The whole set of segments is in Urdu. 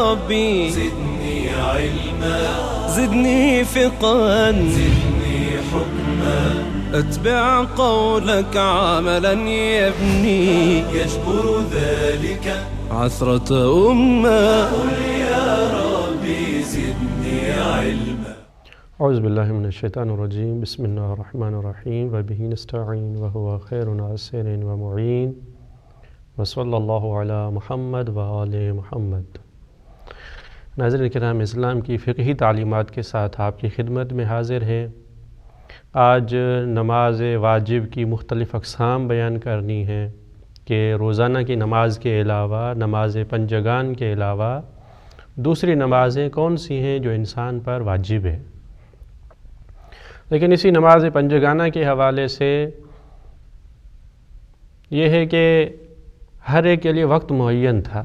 ربي زدني علما زدني فقها زدني حكما أتبع قولك عملا يبني يجبر ذلك عثرة أمة. قل يا ربي زدني علما. اعوذ باللہ من الشیطان الرجیم. بسم اللہ الرحمن الرحیم. وبہ نستعین وہو خیر ناصر ومعین وصلی اللہ علی محمد وآل محمد. ناظرین کرام، اسلام کی فقہی تعلیمات کے ساتھ آپ کی خدمت میں حاضر ہیں. آج نماز واجب کی مختلف اقسام بیان کرنی ہے کہ روزانہ کی نماز کے علاوہ، نماز پنجگان کے علاوہ دوسری نمازیں کون سی ہیں جو انسان پر واجب ہے. لیکن اسی نماز پنجگانہ کے حوالے سے یہ ہے کہ ہر ایک کے لیے وقت معین تھا.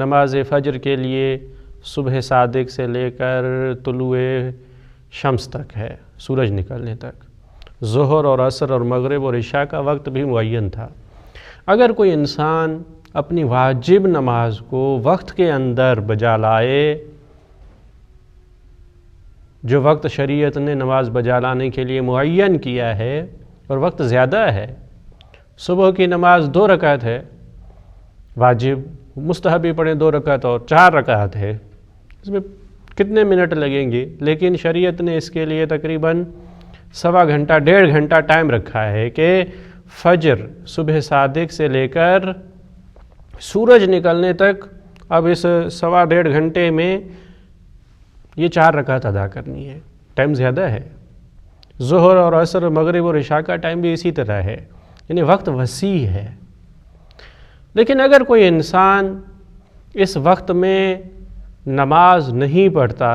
نماز فجر کے لیے صبح صادق سے لے کر طلوع شمس تک ہے، سورج نکلنے تک. ظہر اور عصر اور مغرب اور عشاء کا وقت بھی معین تھا. اگر کوئی انسان اپنی واجب نماز کو وقت کے اندر بجا لائے، جو وقت شریعت نے نماز بجا لانے کے لیے معین کیا ہے اور وقت زیادہ ہے، صبح کی نماز 2 رکعت ہے واجب، مستحب پڑھیں 2 رکعت اور 4 رکعت ہے، اس میں کتنے منٹ لگیں گے؟ لیکن شریعت نے اس کے لیے تقریباً 1.25 گھنٹہ 1.5 گھنٹہ ٹائم رکھا ہے کہ فجر صبح صادق سے لے کر سورج نکلنے تک اب اس 1.25 گھنٹے میں یہ 4 رکعت ادا کرنی ہے. ٹائم زیادہ ہے. ظہر اور عصر مغرب اور عشاء کا ٹائم بھی اسی طرح ہے، یعنی وقت وسیع ہے. لیکن اگر کوئی انسان اس وقت میں نماز نہیں پڑھتا،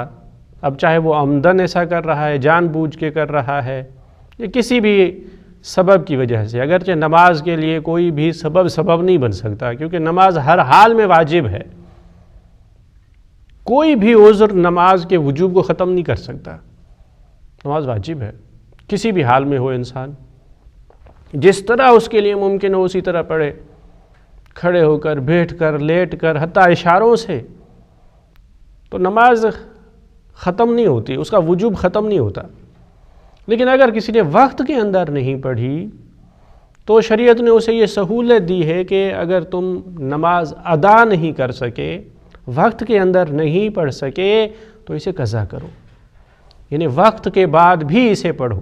اب چاہے وہ عمدن ایسا کر رہا ہے، جان بوجھ کے کر رہا ہے، یا کسی بھی سبب کی وجہ سے، اگرچہ نماز کے لیے کوئی بھی سبب نہیں بن سکتا کیونکہ نماز ہر حال میں واجب ہے، کوئی بھی عذر نماز کے وجوب کو ختم نہیں کر سکتا. نماز واجب ہے، کسی بھی حال میں ہو انسان جس طرح اس کے لیے ممکن ہو اسی طرح پڑھے، کھڑے ہو کر، بیٹھ کر، لیٹ کر، حتیٰ اشاروں سے. تو نماز ختم نہیں ہوتی، اس کا وجوب ختم نہیں ہوتا. لیکن اگر کسی نے وقت کے اندر نہیں پڑھی تو شریعت نے اسے یہ سہولت دی ہے کہ اگر تم نماز ادا نہیں کر سکے، وقت کے اندر نہیں پڑھ سکے، تو اسے قضا کرو، یعنی وقت کے بعد بھی اسے پڑھو.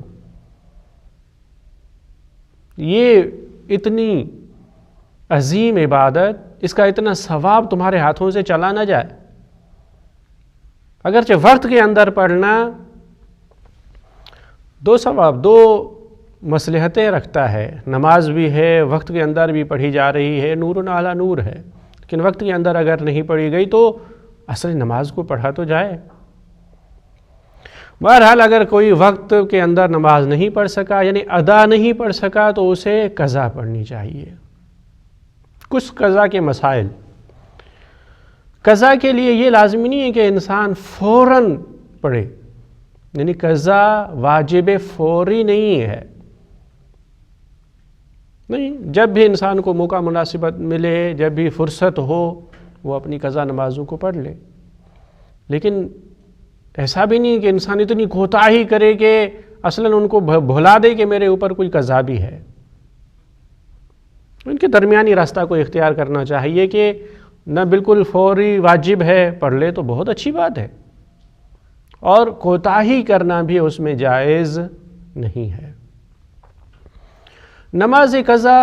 یہ اتنی عظیم عبادت، اس کا اتنا ثواب تمہارے ہاتھوں سے چلا نہ جائے. اگرچہ وقت کے اندر پڑھنا 2 ثواب، 2 مصلحتیں رکھتا ہے. نماز بھی ہے، وقت کے اندر بھی پڑھی جا رہی ہے، نور علی نور ہے. لیکن وقت کے اندر اگر نہیں پڑھی گئی تو اصل نماز کو پڑھا تو جائے. بہرحال اگر کوئی وقت کے اندر نماز نہیں پڑھ سکا، یعنی ادا نہیں پڑھ سکا، تو اسے قضا پڑھنی چاہیے. کچھ قضا کے مسائل. قضا کے لیے یہ لازمی نہیں ہے کہ انسان فوراً پڑھے، یعنی قضا واجب فوری نہیں ہے. نہیں، جب بھی انسان کو موقع مناسبت ملے، جب بھی فرصت ہو، وہ اپنی قضا نمازوں کو پڑھ لے. لیکن ایسا بھی نہیں کہ انسان اتنی کوتاہی کرے کہ اصلاً ان کو بھلا دے کہ میرے اوپر کوئی قضا بھی ہے. ان کے درمیانی راستہ کو اختیار کرنا چاہیے کہ نہ بالکل فوری واجب ہے، پڑھ لے تو بہت اچھی بات ہے، اور کوتاہی کرنا بھی اس میں جائز نہیں ہے. نماز قضا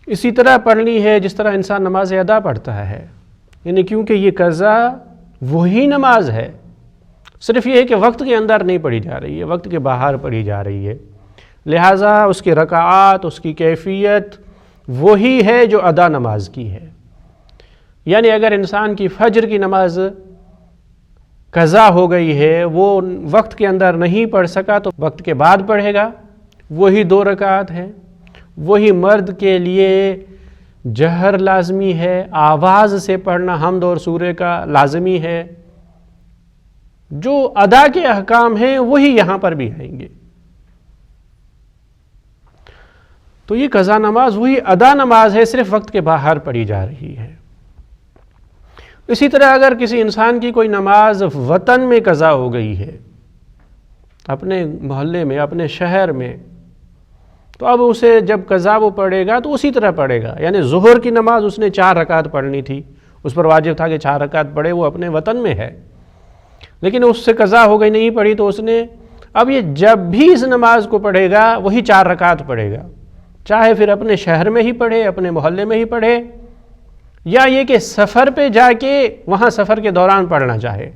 اسی طرح پڑھنی ہے جس طرح انسان نماز ادا پڑھتا ہے، یعنی کیونکہ یہ قضا وہی نماز ہے، صرف یہ ہے کہ وقت کے اندر نہیں پڑھی جا رہی ہے، وقت کے باہر پڑھی جا رہی ہے. لہٰذا اس کی رکعات، اس کی کیفیت وہی ہے جو ادا نماز کی ہے. یعنی اگر انسان کی فجر کی نماز قضا ہو گئی ہے، وہ وقت کے اندر نہیں پڑھ سکا، تو وقت کے بعد پڑھے گا. وہی 2 رکعت ہے. وہی مرد کے لیے جہر لازمی ہے، آواز سے پڑھنا حمد اور سورہ کا لازمی ہے. جو ادا کے احکام ہیں وہی یہاں پر بھی آئیں گے. تو یہ قضا نماز وہی ادا نماز ہے، صرف وقت کے باہر پڑھی جا رہی ہے. اسی طرح اگر کسی انسان کی کوئی نماز وطن میں قضا ہو گئی ہے، اپنے محلے میں، اپنے شہر میں، تو اب اسے جب قضا وہ پڑھے گا تو اسی طرح پڑھے گا. یعنی ظہر کی نماز اس نے 4 رکعت پڑھنی تھی، اس پر واجب تھا کہ 4 رکعت پڑھے، وہ اپنے وطن میں ہے، لیکن اس سے قضا ہو گئی، نہیں پڑھی، تو اس نے اب یہ جب بھی اس نماز کو پڑھے گا وہی 4 رکعت پڑھے گا، چاہے پھر اپنے شہر میں ہی پڑھے، اپنے محلے میں ہی پڑھے، یا یہ کہ سفر پہ جا کے وہاں سفر کے دوران پڑھنا چاہے.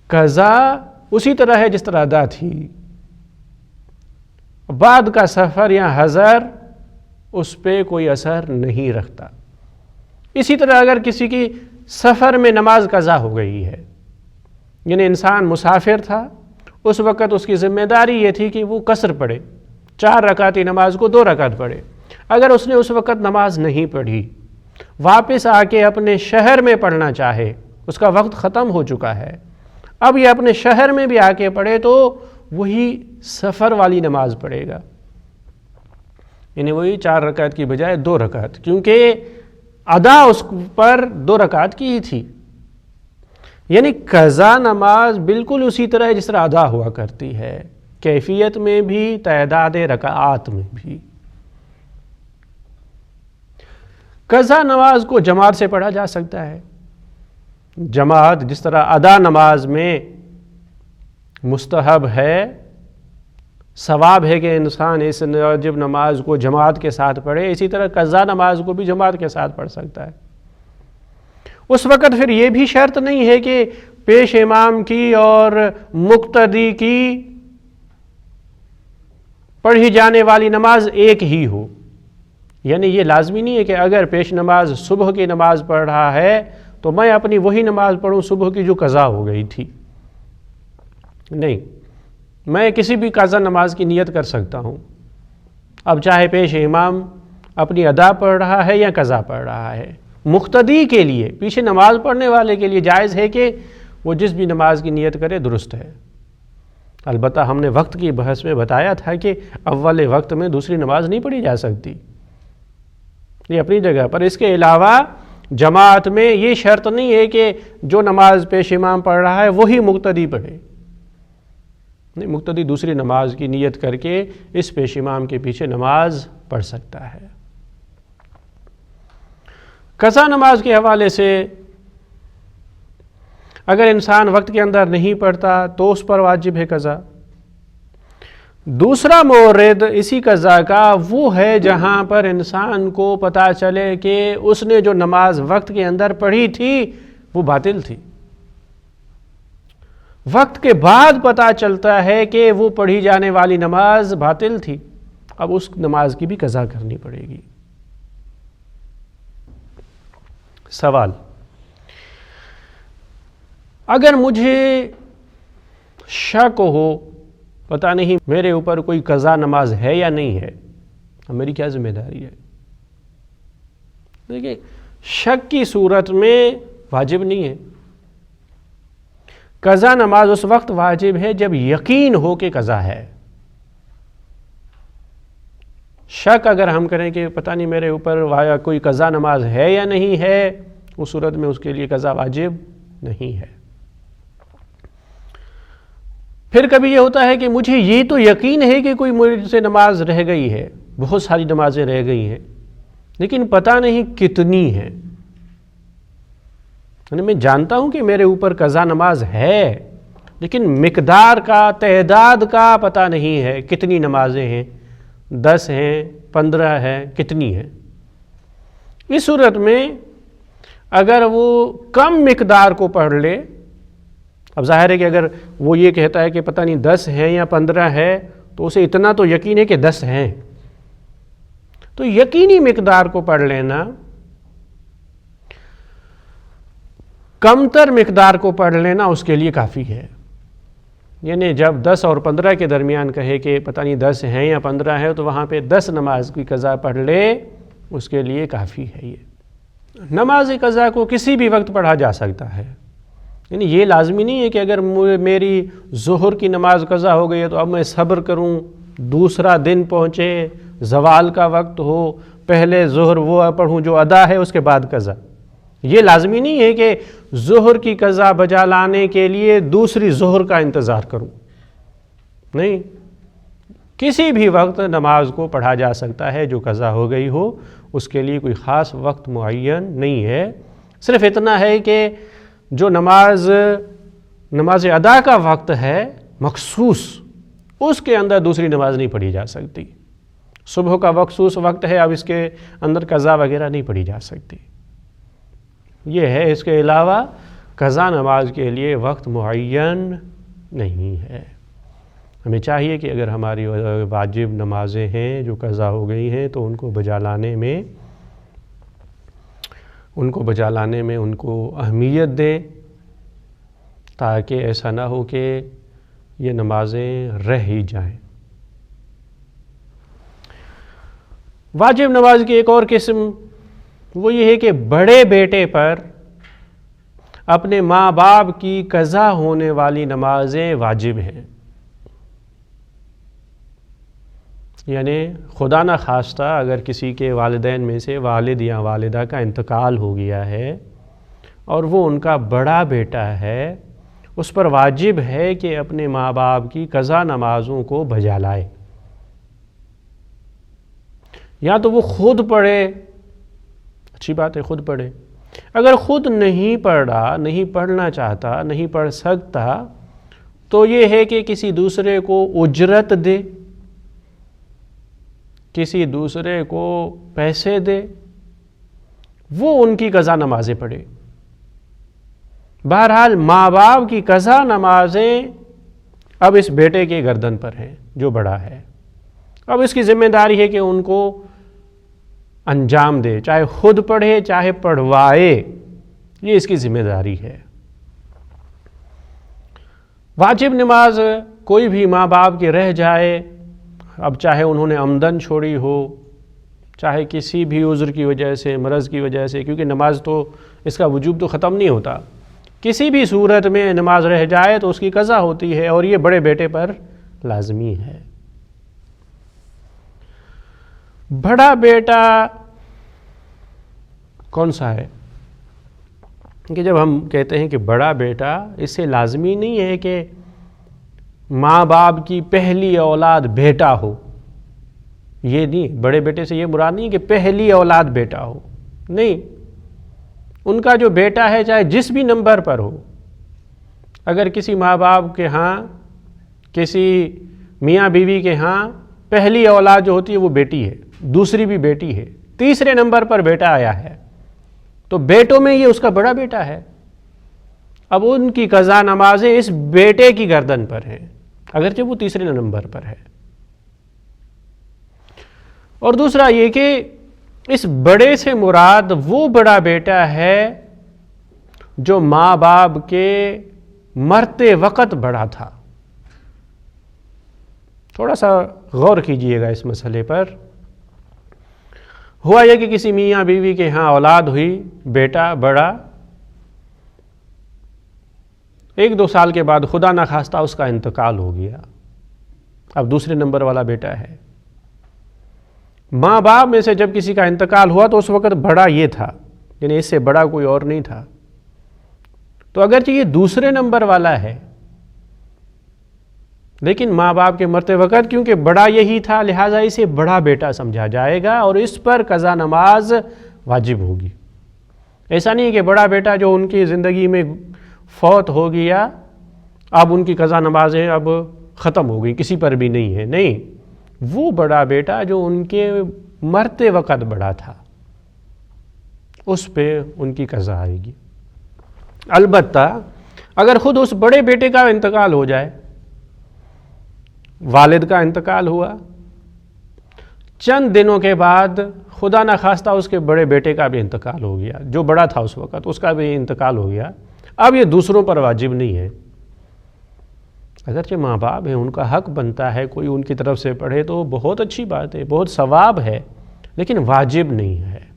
قضا اسی طرح ہے جس طرح ادا تھی. بعد کا سفر یا حضر اس پہ کوئی اثر نہیں رکھتا. اسی طرح اگر کسی کی سفر میں نماز قضا ہو گئی ہے، یعنی انسان مسافر تھا، اس وقت اس کی ذمہ داری یہ تھی کہ وہ قصر پڑھے، 4 رکعتی نماز کو 2 رکعت پڑھے. اگر اس نے اس وقت نماز نہیں پڑھی، واپس آ کے اپنے شہر میں پڑھنا چاہے، اس کا وقت ختم ہو چکا ہے، اب یہ اپنے شہر میں بھی آ کے پڑھے تو وہی سفر والی نماز پڑھے گا، یعنی وہی 4 رکعت کی بجائے 2 رکعت، کیونکہ ادا اس پر 2 رکعت کی ہی تھی. یعنی قضا نماز بالکل اسی طرح ہے جس طرح ادا ہوا کرتی ہے، کیفیت میں بھی، تعداد رکعات میں بھی. قضا نماز کو جماعت سے پڑھا جا سکتا ہے. جماعت جس طرح ادا نماز میں مستحب ہے، ثواب ہے کہ انسان اس واجب نماز کو جماعت کے ساتھ پڑھے، اسی طرح قضا نماز کو بھی جماعت کے ساتھ پڑھ سکتا ہے. اس وقت پھر یہ بھی شرط نہیں ہے کہ پیش امام کی اور مقتدی کی پڑھی جانے والی نماز ایک ہی ہو. یعنی یہ لازمی نہیں ہے کہ اگر پیش نماز صبح کی نماز پڑھ رہا ہے تو میں اپنی وہی نماز پڑھوں صبح کی جو قضا ہو گئی تھی. نہیں، میں کسی بھی قضا نماز کی نیت کر سکتا ہوں، اب چاہے پیش امام اپنی ادا پڑھ رہا ہے یا قضا پڑھ رہا ہے. مقتدی کے لیے، پیچھے نماز پڑھنے والے کے لیے جائز ہے کہ وہ جس بھی نماز کی نیت کرے، درست ہے. البتہ ہم نے وقت کی بحث میں بتایا تھا کہ اول وقت میں دوسری نماز نہیں پڑھی جا سکتی، یہ اپنی جگہ پر. اس کے علاوہ جماعت میں یہ شرط نہیں ہے کہ جو نماز پیش امام پڑھ رہا ہے وہی مقتدی پڑھے. نہیں، مقتدی دوسری نماز کی نیت کر کے اس پیش امام کے پیچھے نماز پڑھ سکتا ہے. قضا نماز کے حوالے سے اگر انسان وقت کے اندر نہیں پڑھتا تو اس پر واجب ہے قضا. دوسرا مورد اسی قضا کا وہ ہے جہاں پر انسان کو پتہ چلے کہ اس نے جو نماز وقت کے اندر پڑھی تھی وہ باطل تھی. وقت کے بعد پتہ چلتا ہے کہ وہ پڑھی جانے والی نماز باطل تھی، اب اس نماز کی بھی قضا کرنی پڑے گی. سوال: اگر مجھے شک ہو، پتہ نہیں میرے اوپر کوئی قضا نماز ہے یا نہیں ہے، اب میری کیا ذمہ داری ہے؟ دیکھیں، شک کی صورت میں واجب نہیں ہے. قضا نماز اس وقت واجب ہے جب یقین ہو کہ قضا ہے. شک اگر ہم کریں کہ پتہ نہیں میرے اوپر کوئی قضا نماز ہے یا نہیں ہے، اس صورت میں اس کے لیے قضا واجب نہیں ہے. پھر کبھی یہ ہوتا ہے کہ مجھے یہ تو یقین ہے کہ کوئی مجھ سے نماز رہ گئی ہے، بہت ساری نمازیں رہ گئی ہیں، لیکن پتہ نہیں کتنی ہیں. یعنی میں جانتا ہوں کہ میرے اوپر قضا نماز ہے، لیکن مقدار کا، تعداد کا پتہ نہیں ہے، کتنی نمازیں ہیں، 10 ہیں، 15 ہیں، کتنی ہیں. اس صورت میں اگر وہ کم مقدار کو پڑھ لے، اب ظاہر ہے کہ اگر وہ یہ کہتا ہے کہ پتہ نہیں 10 ہیں یا 15 ہے تو اسے اتنا تو یقین ہے کہ 10 ہیں، تو یقینی مقدار کو پڑھ لینا، کم تر مقدار کو پڑھ لینا اس کے لیے کافی ہے. یعنی جب 10 اور 15 کے درمیان کہے کہ پتہ نہیں 10 ہیں یا 15 ہے تو وہاں پہ 10 نماز کی قضا پڑھ لے، اس کے لیے کافی ہے. یہ نماز قضا کو کسی بھی وقت پڑھا جا سکتا ہے. یعنی یہ لازمی نہیں ہے کہ اگر میری ظہر کی نماز قضا ہو گئی ہے تو اب میں صبر کروں، دوسرا دن پہنچے، زوال کا وقت ہو، پہلے ظہر وہ پڑھوں جو ادا ہے، اس کے بعد قضا۔ یہ لازمی نہیں ہے کہ ظہر کی قضا بجا لانے کے لیے دوسری ظہر کا انتظار کروں، نہیں، کسی بھی وقت نماز کو پڑھا جا سکتا ہے جو قضا ہو گئی ہو، اس کے لیے کوئی خاص وقت معین نہیں ہے۔ صرف اتنا ہے کہ جو نماز ادا کا وقت ہے مخصوص، اس کے اندر دوسری نماز نہیں پڑھی جا سکتی۔ صبح کا مخصوص وقت ہے، اب اس کے اندر قضا وغیرہ نہیں پڑھی جا سکتی۔ یہ ہے، اس کے علاوہ قضا نماز کے لیے وقت معین نہیں ہے۔ ہمیں چاہیے کہ اگر ہماری واجب نمازیں ہیں جو قضا ہو گئی ہیں تو ان کو بجا لانے میں ان کو اہمیت دیں، تاکہ ایسا نہ ہو کہ یہ نمازیں رہ ہی جائیں۔ واجب نماز کی ایک اور قسم وہ یہ ہے کہ بڑے بیٹے پر اپنے ماں باپ کی قضا ہونے والی نمازیں واجب ہیں، یعنی خدا نہ خواستہ اگر کسی کے والدین میں سے والد یا والدہ کا انتقال ہو گیا ہے اور وہ ان کا بڑا بیٹا ہے، اس پر واجب ہے کہ اپنے ماں باپ کی قضا نمازوں کو بجا لائے، یا تو وہ خود پڑھے، اچھی بات ہے خود پڑھے، اگر خود نہیں پڑھ رہا، نہیں پڑھنا چاہتا، نہیں پڑھ سکتا، تو یہ ہے کہ کسی دوسرے کو اجرت دے، کسی دوسرے کو پیسے دے، وہ ان کی قضا نمازیں پڑھے۔ بہرحال ماں باپ کی قضا نمازیں اب اس بیٹے کے گردن پر ہیں جو بڑا ہے، اب اس کی ذمہ داری ہے کہ ان کو انجام دے، چاہے خود پڑھے چاہے پڑھوائے، یہ اس کی ذمہ داری ہے۔ واجب نماز کوئی بھی ماں باپ کے رہ جائے، اب چاہے انہوں نے عمدن چھوڑی ہو، چاہے کسی بھی عذر کی وجہ سے، مرض کی وجہ سے، کیونکہ نماز تو اس کا وجوب تو ختم نہیں ہوتا، کسی بھی صورت میں نماز رہ جائے تو اس کی قضا ہوتی ہے، اور یہ بڑے بیٹے پر لازمی ہے۔ بڑا بیٹا کون سا ہے؟ کہ جب ہم کہتے ہیں کہ بڑا بیٹا، اس سے لازمی نہیں ہے کہ ماں باپ کی پہلی اولاد بیٹا ہو، یہ نہیں، بڑے بیٹے سے یہ مراد نہیں کہ پہلی اولاد بیٹا ہو، نہیں، ان کا جو بیٹا ہے چاہے جس بھی نمبر پر ہو، اگر کسی ماں باپ کے ہاں، کسی میاں بیوی کے ہاں پہلی اولاد جو ہوتی ہے وہ بیٹی ہے، دوسری بھی بیٹی ہے، تیسرے نمبر پر بیٹا آیا ہے، تو بیٹوں میں یہ اس کا بڑا بیٹا ہے، اب ان کی قضا نمازیں اس بیٹے کی گردن پر ہیں، اگرچہ وہ تیسرے نمبر پر ہے۔ اور دوسرا یہ کہ اس بڑے سے مراد وہ بڑا بیٹا ہے جو ماں باپ کے مرتے وقت بڑا تھا۔ تھوڑا سا غور کیجئے گا اس مسئلے پر۔ ہوا یہ کہ کسی میاں بیوی کے ہاں اولاد ہوئی، بیٹا بڑا، 1-2 سال کے بعد خدا نخواستہ اس کا انتقال ہو گیا، اب دوسرے نمبر والا بیٹا ہے۔ ماں باپ میں سے جب کسی کا انتقال ہوا تو اس وقت بڑا یہ تھا، یعنی اس سے بڑا کوئی اور نہیں تھا، تو اگرچہ یہ دوسرے نمبر والا ہے، لیکن ماں باپ کے مرتے وقت کیونکہ بڑا یہی تھا، لہٰذا اسے بڑا بیٹا سمجھا جائے گا اور اس پر قضا نماز واجب ہوگی۔ ایسا نہیں کہ بڑا بیٹا جو ان کی زندگی میں فوت ہو گیا، اب ان کی قضا نمازیں اب ختم ہو گئی، کسی پر بھی نہیں ہے، نہیں، وہ بڑا بیٹا جو ان کے مرتے وقت بڑا تھا، اس پہ ان کی قضا آئے گی۔ البتہ اگر خود اس بڑے بیٹے کا انتقال ہو جائے، والد کا انتقال ہوا، چند دنوں کے بعد خدا نخواستہ اس کے بڑے بیٹے کا بھی انتقال ہو گیا، جو بڑا تھا اس وقت، اس کا بھی انتقال ہو گیا، اب یہ دوسروں پر واجب نہیں ہے۔ اگرچہ ماں باپ ہیں، ان کا حق بنتا ہے کوئی ان کی طرف سے پڑھے تو بہت اچھی بات ہے، بہت ثواب ہے، لیکن واجب نہیں ہے۔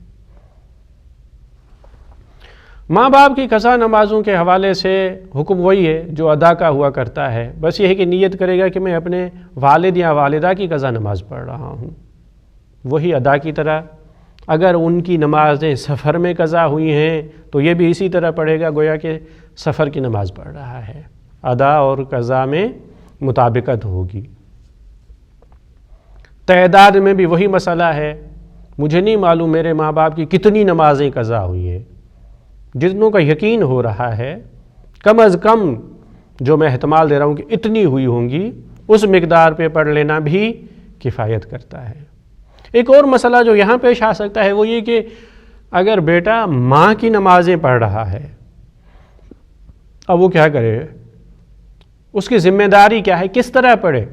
ماں باپ کی قضا نمازوں کے حوالے سے حکم وہی ہے جو ادا کا ہوا کرتا ہے، بس یہ ہے کہ نیت کرے گا کہ میں اپنے والد یا والدہ کی قضا نماز پڑھ رہا ہوں، وہی ادا کی طرح اگر ان کی نمازیں سفر میں قضا ہوئی ہیں تو یہ بھی اسی طرح پڑھے گا گویا کہ سفر کی نماز پڑھ رہا ہے، ادا اور قضا میں مطابقت ہوگی۔ تعداد میں بھی وہی مسئلہ ہے، مجھے نہیں معلوم میرے ماں باپ کی کتنی نمازیں قضا ہوئی ہیں، جتنوں کا یقین ہو رہا ہے کم از کم جو میں احتمال دے رہا ہوں کہ اتنی ہوئی ہوں گی، اس مقدار پہ پڑھ لینا بھی کفایت کرتا ہے۔ ایک اور مسئلہ جو یہاں پیش آ سکتا ہے وہ یہ کہ اگر بیٹا ماں کی نمازیں پڑھ رہا ہے، اب وہ کیا کرے؟ اس کی ذمہ داری کیا ہے؟ کس طرح پڑھے؟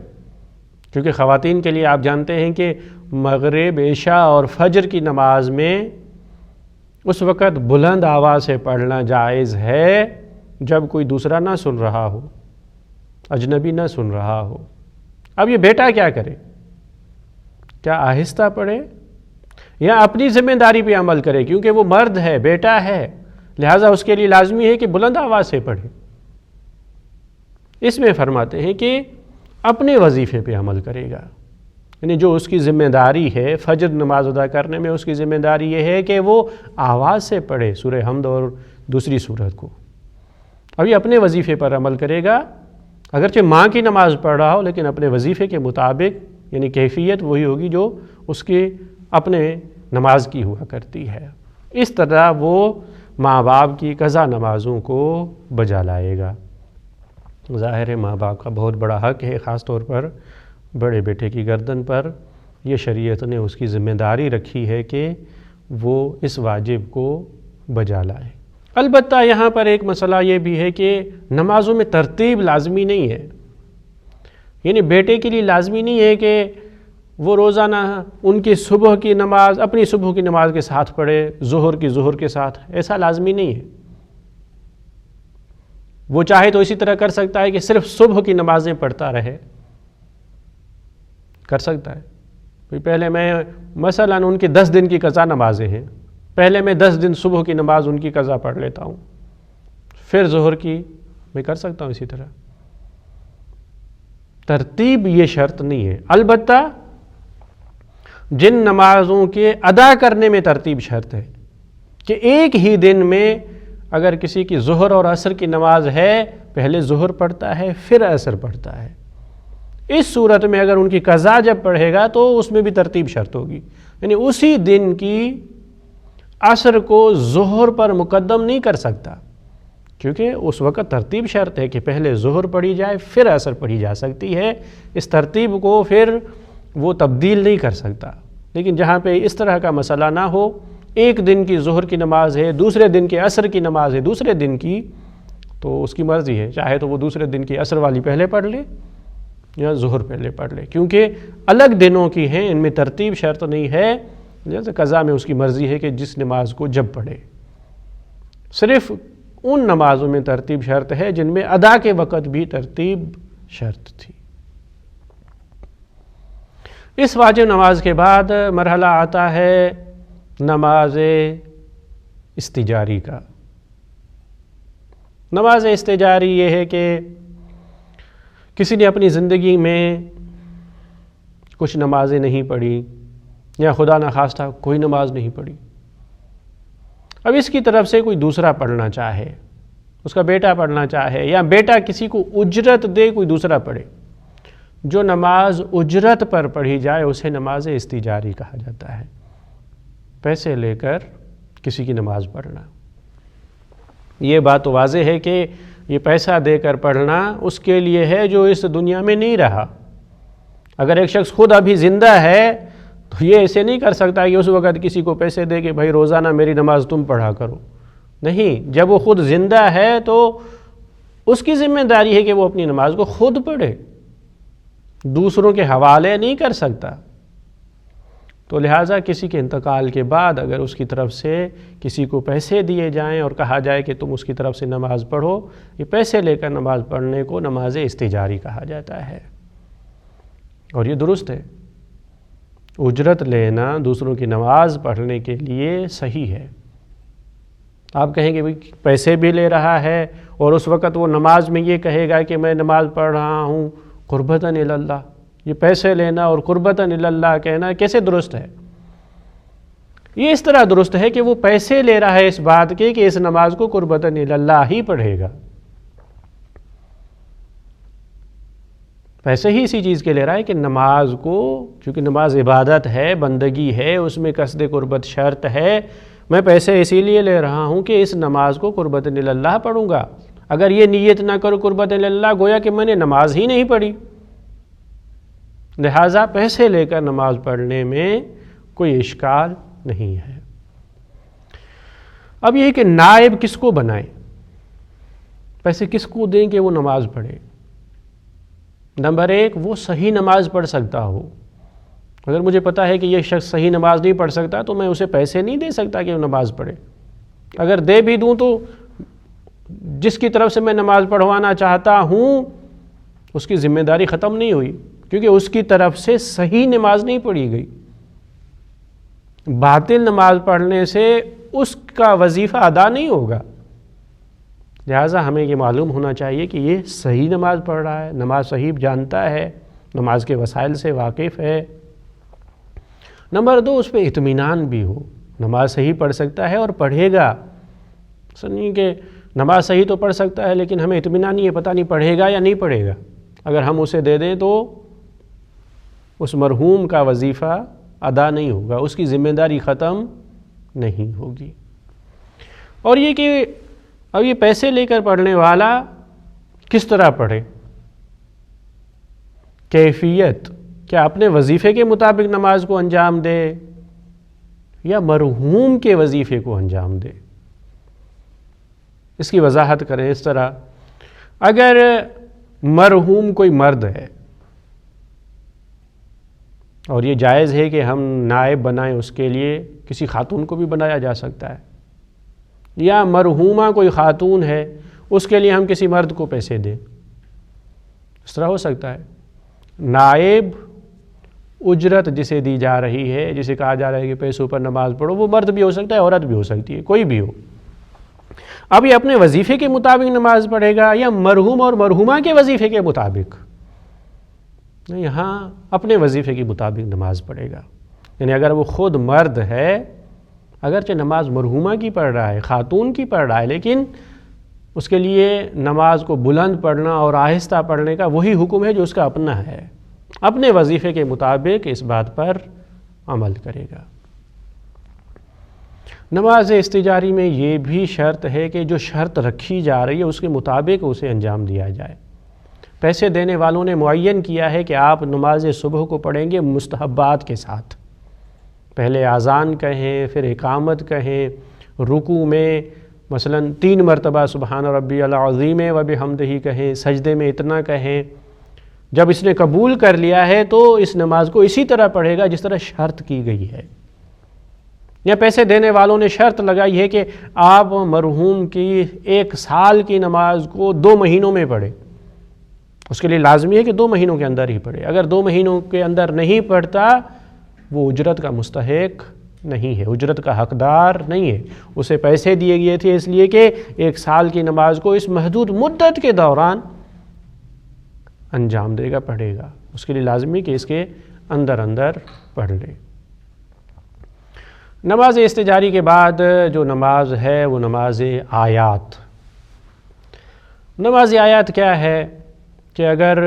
کیونکہ خواتین کے لیے آپ جانتے ہیں کہ مغرب، عشاء اور فجر کی نماز میں اس وقت بلند آواز سے پڑھنا جائز ہے جب کوئی دوسرا نہ سن رہا ہو، اجنبی نہ سن رہا ہو۔ اب یہ بیٹا کیا کرے؟ کیا آہستہ پڑھے یا اپنی ذمہ داری پہ عمل کرے؟ کیونکہ وہ مرد ہے، بیٹا ہے، لہٰذا اس کے لیے لازمی ہے کہ بلند آواز سے پڑھے۔ اس میں فرماتے ہیں کہ اپنے وظیفے پہ عمل کرے گا، یعنی جو اس کی ذمہ داری ہے فجر نماز ادا کرنے میں، اس کی ذمہ داری یہ ہے کہ وہ آواز سے پڑھے سورہ حمد اور دوسری سورت کو۔ اب یہ اپنے وظیفے پر عمل کرے گا، اگرچہ ماں کی نماز پڑھ رہا ہو لیکن اپنے وظیفے کے مطابق، یعنی کیفیت وہی ہوگی جو اس کے اپنے نماز کی ہوا کرتی ہے۔ اس طرح وہ ماں باپ کی قضا نمازوں کو بجا لائے گا۔ ظاہر ہے ماں باپ کا بہت بڑا حق ہے، خاص طور پر بڑے بیٹے کی گردن پر یہ شریعت نے اس کی ذمہ داری رکھی ہے کہ وہ اس واجب کو بجا لائے۔ البتہ یہاں پر ایک مسئلہ یہ بھی ہے کہ نمازوں میں ترتیب لازمی نہیں ہے، یعنی بیٹے کے لیے لازمی نہیں ہے کہ وہ روزانہ ان کی صبح کی نماز اپنی صبح کی نماز کے ساتھ پڑھے، ظہر کی ظہر کے ساتھ، ایسا لازمی نہیں ہے۔ وہ چاہے تو اسی طرح کر سکتا ہے کہ صرف صبح کی نمازیں پڑھتا رہے، کر سکتا ہے۔ پہلے میں مثلاً ان کی 10 دن کی قضا نمازیں ہیں، پہلے میں 10 دن صبح کی نماز ان کی قضا پڑھ لیتا ہوں، پھر ظہر کی میں کر سکتا ہوں اسی طرح۔ ترتیب یہ شرط نہیں ہے، البتہ جن نمازوں کے ادا کرنے میں ترتیب شرط ہے کہ ایک ہی دن میں اگر کسی کی ظہر اور عصر کی نماز ہے، پہلے ظہر پڑھتا ہے پھر عصر پڑھتا ہے، اس صورت میں اگر ان کی قضا جب پڑھے گا تو اس میں بھی ترتیب شرط ہوگی، یعنی اسی دن کی عصر کو ظہر پر مقدم نہیں کر سکتا، کیونکہ اس وقت ترتیب شرط ہے کہ پہلے ظہر پڑھی جائے پھر عصر پڑھی جا سکتی ہے، اس ترتیب کو پھر وہ تبدیل نہیں کر سکتا۔ لیکن جہاں پہ اس طرح کا مسئلہ نہ ہو، ایک دن کی ظہر کی نماز ہے، دوسرے دن کے عصر کی نماز ہے دوسرے دن کی، تو اس کی مرضی ہے، چاہے تو وہ دوسرے دن کی عصر والی پہلے پڑھ لے یا ظہر پہلے پڑھ لے، کیونکہ الگ دنوں کی ہیں، ان میں ترتیب شرط نہیں ہے۔ جیسے قضا میں اس کی مرضی ہے کہ جس نماز کو جب پڑھے، صرف ان نمازوں میں ترتیب شرط ہے جن میں ادا کے وقت بھی ترتیب شرط تھی۔ اس واجب نماز کے بعد مرحلہ آتا ہے نماز استجاری کا۔ نماز استجاری یہ ہے کہ کسی نے اپنی زندگی میں کچھ نمازیں نہیں پڑھی یا خدا نخواستہ کوئی نماز نہیں پڑھی، اب اس کی طرف سے کوئی دوسرا پڑھنا چاہے، اس کا بیٹا پڑھنا چاہے یا بیٹا کسی کو اجرت دے کوئی دوسرا پڑھے، جو نماز اجرت پر پڑھی جائے اسے نماز استجاری کہا جاتا ہے، پیسے لے کر کسی کی نماز پڑھنا۔ یہ بات تو واضح ہے کہ یہ پیسہ دے کر پڑھنا اس کے لیے ہے جو اس دنیا میں نہیں رہا۔ اگر ایک شخص خود ابھی زندہ ہے تو یہ ایسے نہیں کر سکتا کہ اس وقت کسی کو پیسے دے کہ بھائی روزانہ میری نماز تم پڑھا کرو، نہیں، جب وہ خود زندہ ہے تو اس کی ذمہ داری ہے کہ وہ اپنی نماز کو خود پڑھے، دوسروں کے حوالے نہیں کر سکتا۔ تو لہٰذا کسی کے انتقال کے بعد اگر اس کی طرف سے کسی کو پیسے دیے جائیں اور کہا جائے کہ تم اس کی طرف سے نماز پڑھو، یہ پیسے لے کر نماز پڑھنے کو نماز استجاری کہا جاتا ہے، اور یہ درست ہے۔ اجرت لینا دوسروں کی نماز پڑھنے کے لیے صحیح ہے۔ آپ کہیں گے پیسے بھی لے رہا ہے اور اس وقت وہ نماز میں یہ کہے گا کہ میں نماز پڑھ رہا ہوں قربتاً الی اللہ، یہ پیسے لینا اور قربتاً الی اللہ کہنا کیسے درست ہے؟ یہ اس طرح درست ہے کہ وہ پیسے لے رہا ہے اس بات کے کہ اس نماز کو قربتاً اللہ ہی پڑھے گا، پیسے ہی اسی چیز کے لے رہا ہے کہ نماز کو، چونکہ نماز عبادت ہے، بندگی ہے، اس میں قصد قربت شرط ہے، میں پیسے اسی لیے لے رہا ہوں کہ اس نماز کو قربتاً اللہ پڑھوں گا۔ اگر یہ نیت نہ کرو قربتاً اللہ، گویا کہ میں نے نماز ہی نہیں پڑھی۔ لہٰذا پیسے لے کر نماز پڑھنے میں کوئی اشکال نہیں ہے۔ اب یہ کہ نائب کس کو بنائیں، پیسے کس کو دیں کہ وہ نماز پڑھے؟ نمبر ایک، وہ صحیح نماز پڑھ سکتا ہو۔ اگر مجھے پتا ہے کہ یہ شخص صحیح نماز نہیں پڑھ سکتا تو میں اسے پیسے نہیں دے سکتا کہ وہ نماز پڑھے۔ اگر دے بھی دوں تو جس کی طرف سے میں نماز پڑھوانا چاہتا ہوں اس کی ذمہ داری ختم نہیں ہوئی، کیونکہ اس کی طرف سے صحیح نماز نہیں پڑھی گئی۔ باطل نماز پڑھنے سے اس کا وظیفہ ادا نہیں ہوگا۔ لہٰذا ہمیں یہ معلوم ہونا چاہیے کہ یہ صحیح نماز پڑھ رہا ہے، نماز صحیح جانتا ہے، نماز کے وسائل سے واقف ہے۔ نمبر دو، اس پہ اطمینان بھی ہو، نماز صحیح پڑھ سکتا ہے اور پڑھے گا۔ سنیے کہ نماز صحیح تو پڑھ سکتا ہے لیکن ہمیں اطمینان نہیں ہے، پتہ نہیں پڑھے گا یا نہیں پڑھے گا۔ اگر ہم اسے دے دیں تو اس مرحوم کا وظیفہ ادا نہیں ہوگا، اس کی ذمہ داری ختم نہیں ہوگی۔ اور یہ کہ اب یہ پیسے لے کر پڑھنے والا کس طرح پڑھے، کیفیت، کیا اپنے وظیفے کے مطابق نماز کو انجام دے یا مرحوم کے وظیفے کو انجام دے؟ اس کی وضاحت کریں اس طرح، اگر مرحوم کوئی مرد ہے اور یہ جائز ہے کہ ہم نائب بنائیں، اس کے لیے کسی خاتون کو بھی بنایا جا سکتا ہے، یا مرحومہ کوئی خاتون ہے اس کے لیے ہم کسی مرد کو پیسے دیں، اس طرح ہو سکتا ہے۔ نائب اجرت جسے دی جا رہی ہے، جسے کہا جا رہا ہے کہ پیسوں پر نماز پڑھو، وہ مرد بھی ہو سکتا ہے، عورت بھی ہو سکتی ہے، کوئی بھی ہو۔ اب یہ اپنے وظیفے کے مطابق نماز پڑھے گا یا مرحوم اور مرحومہ کے وظیفے کے مطابق؟ یہاں اپنے وظیفے کے مطابق نماز پڑھے گا۔ یعنی اگر وہ خود مرد ہے، اگرچہ نماز مرحومہ کی پڑھ رہا ہے، خاتون کی پڑھ رہا ہے، لیکن اس کے لیے نماز کو بلند پڑھنا اور آہستہ پڑھنے کا وہی حکم ہے جو اس کا اپنا ہے، اپنے وظیفے کے مطابق اس بات پر عمل کرے گا۔ نماز استجاری میں یہ بھی شرط ہے کہ جو شرط رکھی جا رہی ہے اس کے مطابق اسے انجام دیا جائے۔ پیسے دینے والوں نے معین کیا ہے کہ آپ نماز صبح کو پڑھیں گے مستحبات کے ساتھ، پہلے اذان کہیں، پھر اقامت کہیں، رکوع میں مثلا 3 مرتبہ سبحان ربی العظیم و بحمدہ کہیں، سجدے میں اتنا کہیں۔ جب اس نے قبول کر لیا ہے تو اس نماز کو اسی طرح پڑھے گا جس طرح شرط کی گئی ہے۔ یا پیسے دینے والوں نے شرط لگائی ہے کہ آپ مرحوم کی 1 سال کی نماز کو 2 مہینوں میں پڑھیں، اس کے لیے لازمی ہے کہ 2 مہینوں کے اندر ہی پڑھے۔ اگر 2 مہینوں کے اندر نہیں پڑھتا وہ اجرت کا مستحق نہیں ہے، اجرت کا حقدار نہیں ہے۔ اسے پیسے دیے گئے تھے اس لیے کہ 1 سال کی نماز کو اس محدود مدت کے دوران انجام دے گا، پڑھے گا، اس کے لیے لازمی کہ اس کے اندر اندر پڑھ لے۔ نماز استجاری کے بعد جو نماز ہے وہ نماز آیات۔ نماز آیات کیا ہے کہ اگر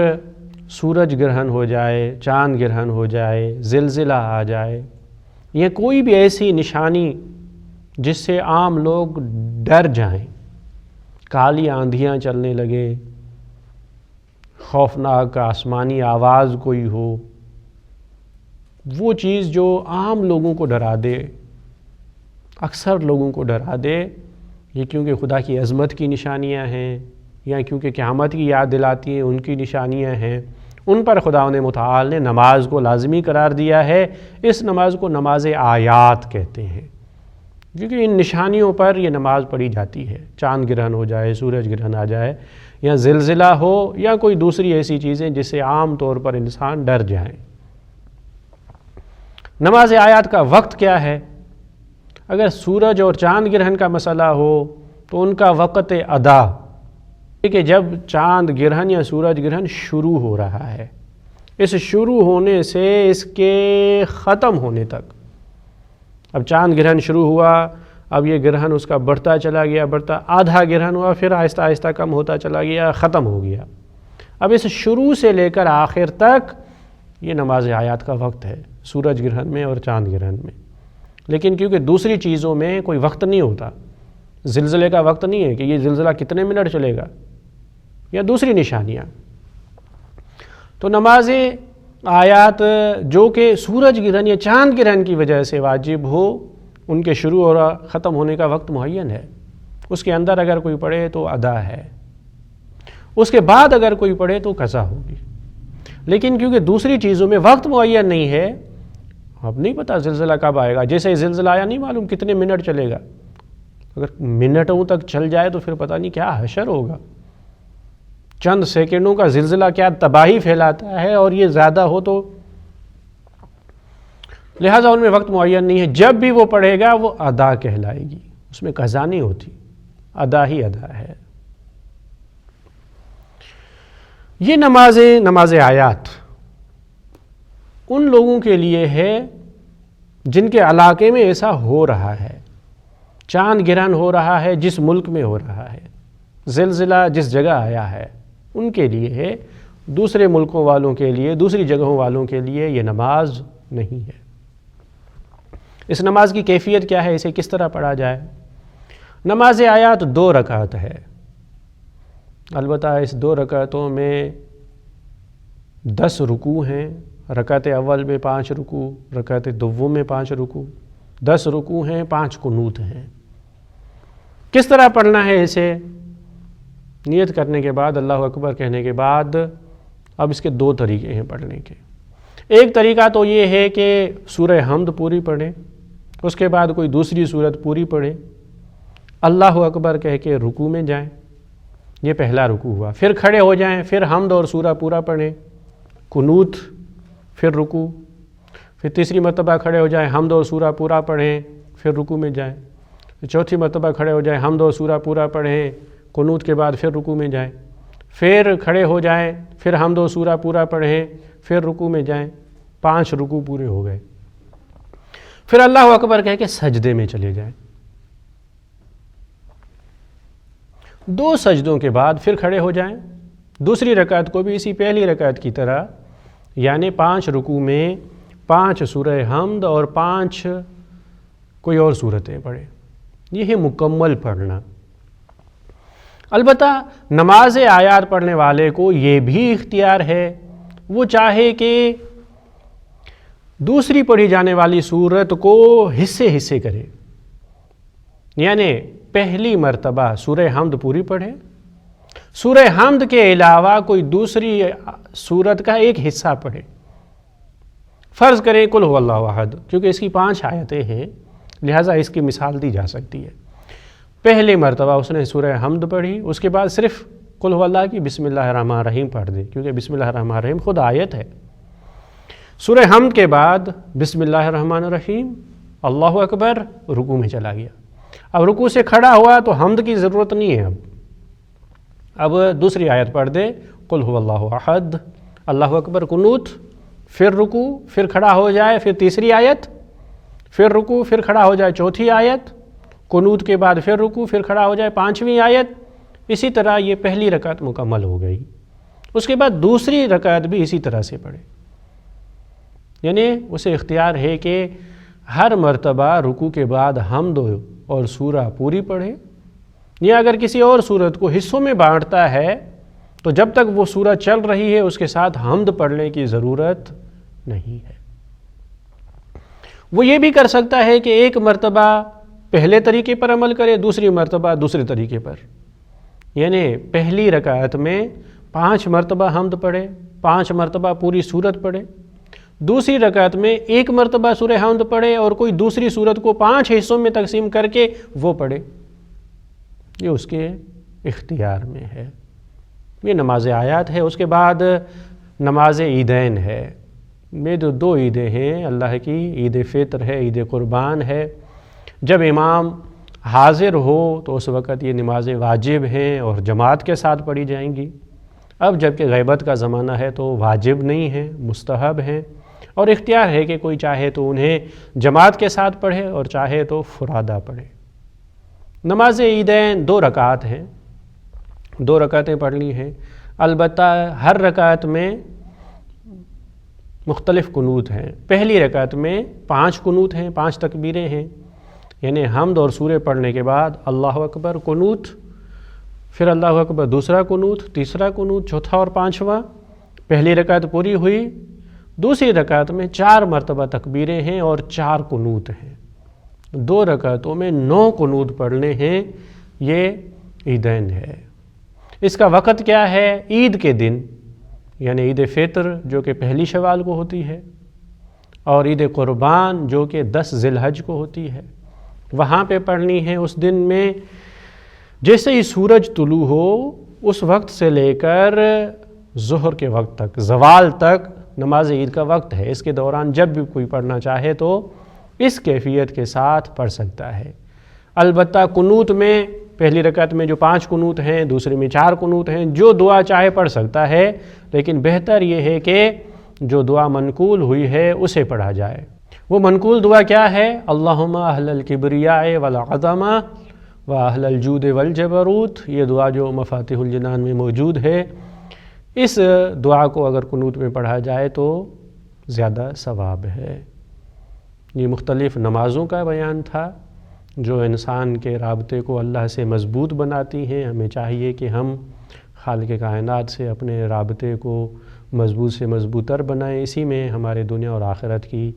سورج گرہن ہو جائے، چاند گرہن ہو جائے، زلزلہ آ جائے، یا کوئی بھی ایسی نشانی جس سے عام لوگ ڈر جائیں، کالی آندھیاں چلنے لگے، خوفناک آسمانی آواز کوئی ہو، وہ چیز جو عام لوگوں کو ڈرا دے، اکثر لوگوں کو ڈرا دے، یہ کیونکہ خدا کی عظمت کی نشانیاں ہیں یا کیونکہ قیامت کی یاد دلاتی ہیں ان کی نشانیاں ہیں، ان پر خداوند متعال نے نماز کو لازمی قرار دیا ہے۔ اس نماز کو نماز آیات کہتے ہیں کیونکہ ان نشانیوں پر یہ نماز پڑھی جاتی ہے۔ چاند گرہن ہو جائے، سورج گرہن آ جائے، یا زلزلہ ہو، یا کوئی دوسری ایسی چیزیں جس سے عام طور پر انسان ڈر جائیں۔ نماز آیات کا وقت کیا ہے؟ اگر سورج اور چاند گرہن کا مسئلہ ہو تو ان کا وقت ادا کہ جب چاند گرہن یا سورج گرہن شروع ہو رہا ہے، اس شروع ہونے سے اس کے ختم ہونے تک اب چاند گرہن شروع ہوا، اب یہ گرہن اس کا بڑھتا چلا گیا، بڑھتا آدھا گرہن ہوا، پھر آہستہ آہستہ کم ہوتا چلا گیا، ختم ہو گیا۔ اب اس شروع سے لے کر آخر تک یہ نماز آیات کا وقت ہے، سورج گرہن میں اور چاند گرہن میں۔ لیکن کیونکہ دوسری چیزوں میں کوئی وقت نہیں ہوتا، زلزلے کا وقت نہیں ہے کہ یہ زلزلہ کتنے منٹ چلے گا، یا دوسری نشانیاں، تو نماز آیات جو کہ سورج گرہن یا چاند گرہن کی وجہ سے واجب ہو، ان کے شروع اور ختم ہونے کا وقت معین ہے، اس کے اندر اگر کوئی پڑھے تو ادا ہے، اس کے بعد اگر کوئی پڑھے تو قضا ہوگی۔ لیکن کیونکہ دوسری چیزوں میں وقت معین نہیں ہے، اب نہیں پتہ زلزلہ کب آئے گا، جیسے زلزلہ آیا نہیں معلوم کتنے منٹ چلے گا، اگر منٹوں تک چل جائے تو پھر پتہ نہیں کیا حشر ہوگا، چند سیکنڈوں کا زلزلہ کیا تباہی پھیلاتا ہے، اور یہ زیادہ ہو تو لہٰذا ان میں وقت معین نہیں ہے، جب بھی وہ پڑھے گا وہ ادا کہلائے گی، اس میں قضا نہیں ہوتی، ادا ہی ادا ہے۔ یہ نماز آیات ان لوگوں کے لیے ہے جن کے علاقے میں ایسا ہو رہا ہے، چاند گرہن ہو رہا ہے جس ملک میں ہو رہا ہے، زلزلہ جس جگہ آیا ہے، ان کے لیے ہے، دوسرے ملکوں والوں کے لیے، دوسری جگہوں والوں کے لیے یہ نماز نہیں ہے۔ اس نماز کی کیفیت کیا ہے، اسے کس طرح پڑھا جائے؟ نماز آیات 2 رکعت ہے، البتہ اس 2 رکعتوں میں 10 رکوع ہیں، رکعت اول میں 5 رکوع، رکعت دوم میں 5 رکوع، 10 رکوع ہیں، 5 قنوت ہیں۔ کس طرح پڑھنا ہے اسے؟ نیت کرنے کے بعد، اللہ اکبر کہنے کے بعد، اب اس کے 2 طریقے ہیں پڑھنے کے۔ ایک طریقہ تو یہ ہے کہ سورہ حمد پوری پڑھیں، اس کے بعد کوئی دوسری سورت پوری پڑھیں، اللہ اکبر کہہ کے رکوع میں جائیں، یہ پہلا رکوع ہوا، پھر کھڑے ہو جائیں، پھر حمد اور سورہ پورا پڑھیں، قنوت، پھر رکوع، پھر تیسری مرتبہ کھڑے ہو جائیں، حمد اور سورہ پورا پڑھیں، پھر رکوع میں جائیں، چوتھی مرتبہ کھڑے ہو جائیں، حمد اور سورہ پورا پڑھیں، قنوت کے بعد پھر رکوع میں جائیں، پھر کھڑے ہو جائیں، پھر حمد و سورہ پورا پڑھیں، پھر رکوع میں جائیں، 5 رکوع پورے ہو گئے، پھر اللہ اکبر کہہ کے سجدے میں چلے جائیں، 2 سجدوں کے بعد پھر کھڑے ہو جائیں، دوسری رکعت کو بھی اسی پہلی رکعت کی طرح، یعنی 5 رکوع میں 5 سورہ حمد اور 5 کوئی اور سورتیں پڑھیں، یہ ہے مکمل پڑھنا۔ البتہ نماز آیات پڑھنے والے کو یہ بھی اختیار ہے، وہ چاہے کہ دوسری پڑھی جانے والی سورت کو حصے کرے، یعنی پہلی مرتبہ سورہ حمد پوری پڑھے، سورہ حمد کے علاوہ کوئی دوسری سورت کا ایک حصہ پڑھے، فرض کریں قل هو اللہ احد، کیونکہ اس کی 5 آیتیں ہیں لہٰذا اس کی مثال دی جا سکتی ہے۔ پہلی مرتبہ اس نے سورہ حمد پڑھی، اس کے بعد صرف قل هو اللہ کی بسم اللہ الرحمن الرحیم پڑھ دے، کیونکہ بسم اللہ الرحمن الرحیم خود آیت ہے۔ سورہ حمد کے بعد بسم اللہ الرحمن الرحیم، اللہ اکبر، رکوع میں چلا گیا، اب رکوع سے کھڑا ہوا تو حمد کی ضرورت نہیں ہے، اب دوسری آیت پڑھ دے قل هو اللہ احد، اللہ اکبر، قنوت، پھر رکوع، پھر کھڑا ہو جائے، پھر تیسری آیت، پھر رکوع، پھر کھڑا ہو جائے چوتھی آیت، قنوت کے بعد پھر رکوع، پھر کھڑا ہو جائے 5ویں آیت، اسی طرح یہ پہلی رکعت مکمل ہو گئی۔ اس کے بعد دوسری رکعت بھی اسی طرح سے پڑھے، یعنی اسے اختیار ہے کہ ہر مرتبہ رکوع کے بعد حمد اور سورہ پوری پڑھے، یا اگر کسی اور سورت کو حصوں میں بانٹتا ہے تو جب تک وہ سورت چل رہی ہے اس کے ساتھ حمد پڑھنے کی ضرورت نہیں ہے۔ وہ یہ بھی کر سکتا ہے کہ ایک مرتبہ پہلے طریقے پر عمل کرے، دوسری مرتبہ دوسرے طریقے پر، یعنی پہلی رکعت میں 5 مرتبہ حمد پڑھے، 5 مرتبہ پوری سورت پڑھے، دوسری رکعت میں 1 مرتبہ سورہ حمد پڑھے اور کوئی دوسری سورت کو 5 حصوں میں تقسیم کر کے وہ پڑھے، یہ اس کے اختیار میں ہے۔ یہ نماز آیات ہے۔ اس کے بعد نماز عیدین ہے، میں جو 2 عیدیں ہیں اللہ کی، عید فطر ہے، عید قربان ہے۔ جب امام حاضر ہو تو اس وقت یہ نمازیں واجب ہیں اور جماعت کے ساتھ پڑھی جائیں گی۔ اب جب کہ غیبت کا زمانہ ہے تو واجب نہیں ہیں، مستحب ہیں، اور اختیار ہے کہ کوئی چاہے تو انہیں جماعت کے ساتھ پڑھے اور چاہے تو فرادہ پڑھے۔ نماز عیدین 2 رکعت ہیں، 2 رکعتیں پڑھنی ہیں، البتہ ہر رکعت میں مختلف قنوت ہیں۔ پہلی رکعت میں 5 قنوت ہیں، 5 تکبیریں ہیں، یعنی حمد اور سورہ پڑھنے کے بعد اللہ اکبر قنوت، پھر اللہ اکبر دوسرا قنوت، تیسرا قنوت، چوتھا اور 5واں۔ پہلی رکعت پوری ہوئی، دوسری رکعت میں 4 مرتبہ تکبیریں ہیں اور 4 قنوت ہیں۔ 2 رکعتوں میں 9 قنوت پڑھنے ہیں، یہ عیدین ہے۔ اس کا وقت کیا ہے؟ عید کے دن، یعنی عید فطر جو کہ 1 شوال کو ہوتی ہے، اور عید قربان جو کہ 10 ذی الحج کو ہوتی ہے، وہاں پہ پڑھنی ہے۔ اس دن میں جیسے ہی سورج طلوع ہو اس وقت سے لے کر ظہر کے وقت تک، زوال تک نماز عید کا وقت ہے۔ اس کے دوران جب بھی کوئی پڑھنا چاہے تو اس کیفیت کے ساتھ پڑھ سکتا ہے۔ البتہ قنوت میں پہلی رکعت میں جو 5 قنوت ہیں، دوسری میں 4 قنوت ہیں، جو دعا چاہے پڑھ سکتا ہے، لیکن بہتر یہ ہے کہ جو دعا منقول ہوئی ہے اسے پڑھا جائے۔ وہ منقول دعا کیا ہے؟ اللہم اہل الکبریاء والعظمہ و اہل الجود والجبروت، یہ دعا جو مفاتیح الجنان میں موجود ہے، اس دعا کو اگر قنوت میں پڑھا جائے تو زیادہ ثواب ہے۔ یہ مختلف نمازوں کا بیان تھا جو انسان کے رابطے کو اللہ سے مضبوط بناتی ہیں۔ ہمیں چاہیے کہ ہم خالق کائنات سے اپنے رابطے کو مضبوط سے مضبوط تر بنائیں، اسی میں ہمارے دنیا اور آخرت کی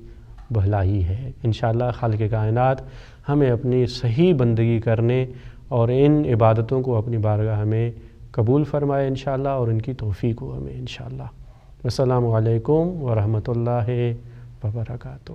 بھلائی ہے۔ انشاءاللہ خالق کائنات ہمیں اپنی صحیح بندگی کرنے اور ان عبادتوں کو اپنی بارگاہ میں قبول فرمائے انشاءاللہ، اور ان کی توفیق ہو ہمیں انشاءاللہ۔ السلام علیکم ورحمۃ اللہ وبرکاتہ۔